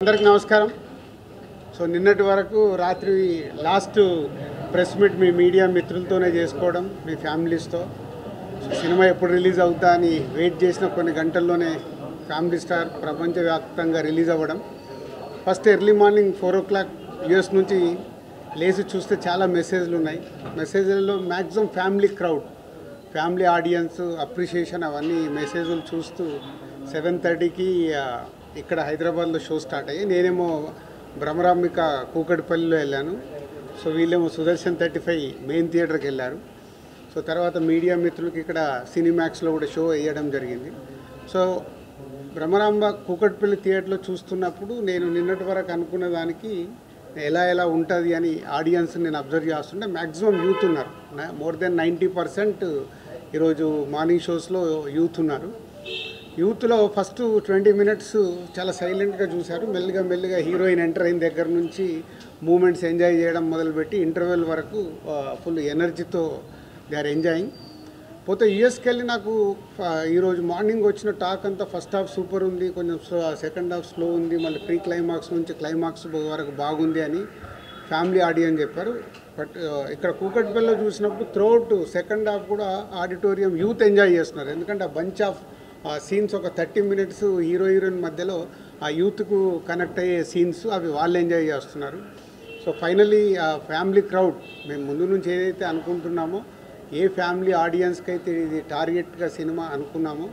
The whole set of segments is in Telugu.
అందరికి నమస్కారం. సో నిన్నటి వరకు రాత్రి last press meet me media మిత్రులతోనే చేసుకోవడం, మీ ఫ్యామిలీస్తో. సినిమా ఎప్పుడు రిలీజ్ అవుతా అని వెయిట్ చేసిన కొన్ని గంటల్లోనే ఫ్యామిలీ స్టార్ ప్రపంచవ్యాప్తంగా రిలీజ్ అవ్వడం. First early morning 4 o'clock US నుంచి లేచి చూస్తే చాలా మెసేజ్లు ఉన్నాయి. మెసేజ్లలో maximum family crowd, family audience, appreciation అవన్నీ మెసేజ్లు చూస్తూ 7:30కి ఇక్కడ హైదరాబాద్లో షో స్టార్ట్ అయ్యి నేనేమో భ్రమరాంబిక కూకట్పల్లిలో వెళ్ళాను. సో వీళ్ళేమో సుదర్శన్ 35 మెయిన్ థియేటర్కి వెళ్ళారు. సో తర్వాత మీడియా మిత్రులకి ఇక్కడ సినిమాక్స్లో కూడా షో వేయడం జరిగింది. సో భ్రమరాంబ కూకట్పల్లి థియేటర్లో చూస్తున్నప్పుడు నేను నిన్నటి వరకు అనుకున్న దానికి ఎలా ఉంటుంది అని ఆడియన్స్ నేను అబ్జర్వ్ చేస్తుంటే మ్యాక్సిమం యూత్ ఉన్నారు. మోర్ దెన్ 90% ఈరోజు మార్నింగ్ షోస్లో యూత్ ఉన్నారు. యూత్లో ఫస్ట్ 20 minutes చాలా సైలెంట్గా చూశారు. మెల్లిగా హీరోయిన్ ఎంటర్ అయిన దగ్గర నుంచి మూమెంట్స్ ఎంజాయ్ చేయడం మొదలుపెట్టి ఇంటర్వెల్ వరకు ఫుల్ ఎనర్జీతో దే ఆర్ ఎంజాయింగ్. పోతే యూఎస్కి వెళ్ళి నాకు ఈరోజు మార్నింగ్ వచ్చిన టాక్ అంతా ఫస్ట్ హాఫ్ సూపర్ ఉంది, కొంచెం సెకండ్ హాఫ్ స్లో ఉంది, మళ్ళీ ప్రీ క్లైమాక్స్ నుంచి క్లైమాక్స్ వరకు బాగుంది అని ఫ్యామిలీ ఆడియన్స్ చెప్పారు. బట్ ఇక్కడ కూకట్పల్లిలో చూసినప్పుడు త్రూఅవుట్ సెకండ్ హాఫ్ కూడా ఆడిటోరియం యూత్ ఎంజాయ్ చేస్తున్నారు. ఎందుకంటే ఆ బంచ్ ఆఫ్ సీన్స్ ఒక 30 minutes హీరోయిన్ మధ్యలో ఆ యూత్కు కనెక్ట్ అయ్యే సీన్స్ అవి వాళ్ళు ఎంజాయ్ చేస్తున్నారు. సో ఫైనలీ ఆ ఫ్యామిలీ క్రౌడ్ మేము ముందు నుంచి ఏదైతే అనుకుంటున్నామో, ఏ ఫ్యామిలీ ఆడియన్స్కి అయితే ఇది టార్గెట్గా సినిమా అనుకున్నామో,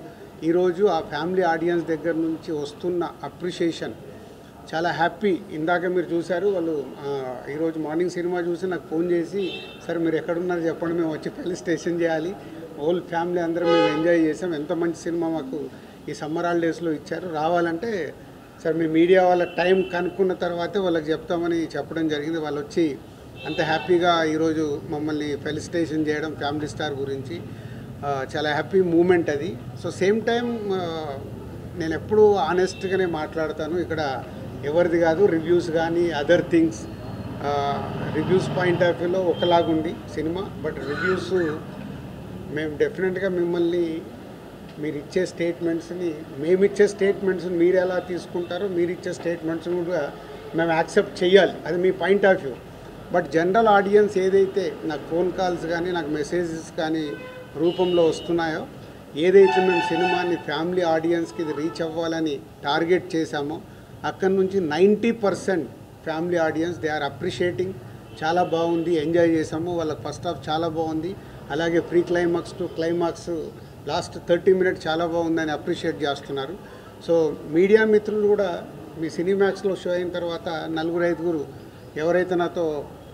ఈరోజు ఆ ఫ్యామిలీ ఆడియన్స్ దగ్గర నుంచి వస్తున్న అప్రిషియేషన్ చాలా హ్యాపీ. ఇందాక మీరు చూశారు, వాళ్ళు ఈరోజు మార్నింగ్ సినిమా చూసి నాకు ఫోన్ చేసి, సార్ మీరు ఎక్కడున్నారు చెప్పండి, మేము వచ్చి ఫెలిసిటేషన్ చేయాలి, హోల్ ఫ్యామిలీ అందరం మేము ఎంజాయ్ చేసాం, ఎంత మంచి సినిమా మాకు ఈ సమ్మర్ హాలిడేస్లో ఇచ్చారు, రావాలంటే సార్ మీ మీడియా వాళ్ళ టైం కనుక్కున్న తర్వాతే వాళ్ళకి చెప్తామని చెప్పడం జరిగింది. వాళ్ళు వచ్చి అంత హ్యాపీగా ఈరోజు మమ్మల్ని ఫెలిసిటేషన్ చేయడం ఫ్యామిలీ స్టార్ గురించి చాలా హ్యాపీ మూమెంట్ అది. సో సేమ్ టైం నేను ఎప్పుడూ ఆనెస్ట్గానే మాట్లాడతాను. ఇక్కడ ఎవరిది కాదు, రివ్యూస్ కానీ other things, reviews point of వ్యూలో ఒకలాగుంది సినిమా. బట్ రివ్యూస్ మేము డెఫినెట్గా మిమ్మల్ని మీరు ఇచ్చే స్టేట్మెంట్స్ని, మేమిచ్చే స్టేట్మెంట్స్ని మీరు ఎలా తీసుకుంటారో మీరు ఇచ్చే స్టేట్మెంట్స్ని కూడా మేము యాక్సెప్ట్ చేయాలి, అది మీ point of view. But general audience ఏదైతే నాకు ఫోన్ కాల్స్ కానీ నాకు మెసేజెస్ కానీ రూపంలో వస్తున్నాయో, ఏదైతే మేము సినిమాని ఫ్యామిలీ ఆడియన్స్కి ఇది రీచ్ అవ్వాలని టార్గెట్ చేశామో, అక్కడి నుంచి 90% family audience they are appreciating. చాలా బాగుంది, ఎంజాయ్ చేసాము, వాళ్ళకి ఫస్ట్ హాఫ్ చాలా బాగుంది, అలాగే pre climax to climax last 30 minutes చాలా బాగుందని అప్రిషియేట్ చేస్తున్నారు. సో మీడియా మిత్రులు కూడా మీ సినిమాక్స్లో షో అయిన తర్వాత 4-5 ఎవరైతే నాతో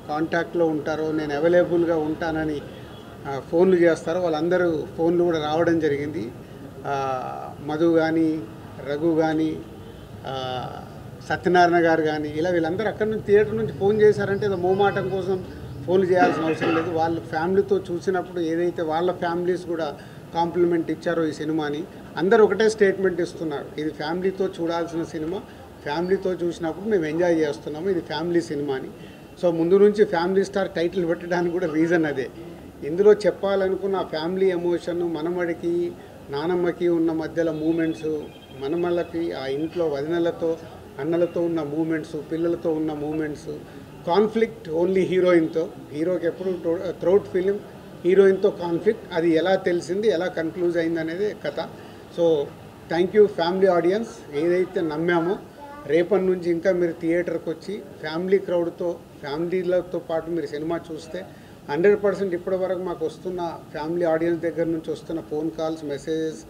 కాంటాక్ట్లో ఉంటారో, నేను అవైలబుల్గా ఉంటానని ఫోన్లు చేస్తారో, వాళ్ళందరూ ఫోన్లు కూడా రావడం జరిగింది. మధు కానీ, రఘు కానీ, సత్యనారాయణ గారు కానీ, ఇలా వీళ్ళందరూ అక్కడి నుంచి థియేటర్ నుంచి ఫోన్ చేశారంటే ఏదో మోమాటం కోసం ఫోన్లు చేయాల్సిన అవసరం లేదు. వాళ్ళ ఫ్యామిలీతో చూసినప్పుడు ఏదైతే వాళ్ళ ఫ్యామిలీస్ కూడా కాంప్లిమెంట్ ఇచ్చారో ఈ సినిమాని, అందరూ ఒకటే స్టేట్మెంట్ ఇస్తున్నారు, ఇది ఫ్యామిలీతో చూడాల్సిన సినిమా, ఫ్యామిలీతో చూసినప్పుడు మేము ఎంజాయ్ చేస్తున్నాము, ఇది ఫ్యామిలీ సినిమా అని. సో ముందు నుంచి ఫ్యామిలీ స్టార్ టైటిల్ పెట్టడానికి కూడా రీజన్ అదే. ఇందులో చెప్పాలనుకున్న ఆ ఫ్యామిలీ ఎమోషన్, మనమడికి నానమ్మకి ఉన్న మధ్యలో మూమెంట్స్, మనమళ్ళకి ఆ ఇంట్లో వదినలతో అన్నలతో ఉన్న మూమెంట్స్, పిల్లలతో ఉన్న మూమెంట్స్, కాన్ఫ్లిక్ట్ ఓన్లీ హీరోయిన్తో, హీరోకి ఎప్పుడు త్రూఅవుట్ ఫిలిం హీరోయిన్తో కాన్ఫ్లిక్ట్, అది ఎలా తెలిసింది, ఎలా కన్క్లూజ్ అయింది అనేది కథ. So thank you family audience. ఏదైతే నమ్మామో రేపటి నుంచి ఇంకా మీరు థియేటర్కి వచ్చి ఫ్యామిలీ క్రౌడ్తో, ఫ్యామిలీలతో పాటు మీరు సినిమా చూస్తే 100% ఇప్పటి వరకు మాకు వస్తున్న ఫ్యామిలీ ఆడియన్స్ దగ్గర నుంచి వస్తున్న ఫోన్ కాల్స్, మెసేజెస్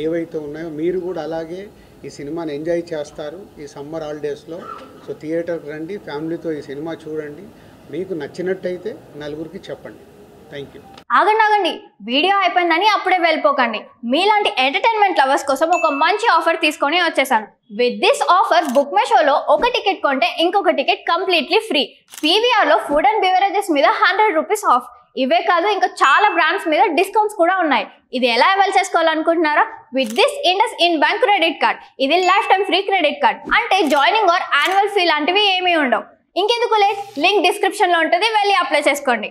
ఏవైతే ఉన్నాయో, మీరు కూడా అలాగే ఈ సినిమాని ఎంజాయ్ చేస్తారు ఈ సమ్మర్ హాలిడేస్లో. సో థియేటర్కి రండి, ఫ్యామిలీతో ఈ సినిమా చూడండి, మీకు నచ్చినట్టయితే 4 చెప్పండి. Thank you. ఆగండి, వీడియో అయిపోయిందని అప్పుడే వెళ్ళిపోకండి. మీలాంటి ఎంటర్టైన్మెంట్ లవర్స్ కోసం ఒక మంచి ఆఫర్ తీసుకొని వచ్చేసాను. With this offer book my షోలో ఒక టికెట్ కొంటే ఇంకొక టికెట్ కంప్లీట్లీ ఫ్రీ. పీవీఆర్లో ఫుడ్ అండ్ బెవరేజెస్ మీద 100 rupees ఆఫ్. ఇవే కాదు, ఇంకా చాలా బ్రాండ్స్ మీద డిస్కౌంట్స్ కూడా ఉన్నాయి. ఇది ఎలా అవైల్ చేసుకోవాలనుకుంటున్నారా? With this IndusInd bank credit card. ఇది life time free credit card. అంటే జాయినింగ్ ఆర్ యాన్యువల్ ఫీ లాంటివి ఏమీ ఉండవు. ఇంకెందుకు లేట్, లింక్ డిస్క్రిప్షన్లో ఉంటుంది, వెళ్ళి అప్లై చేసుకోండి.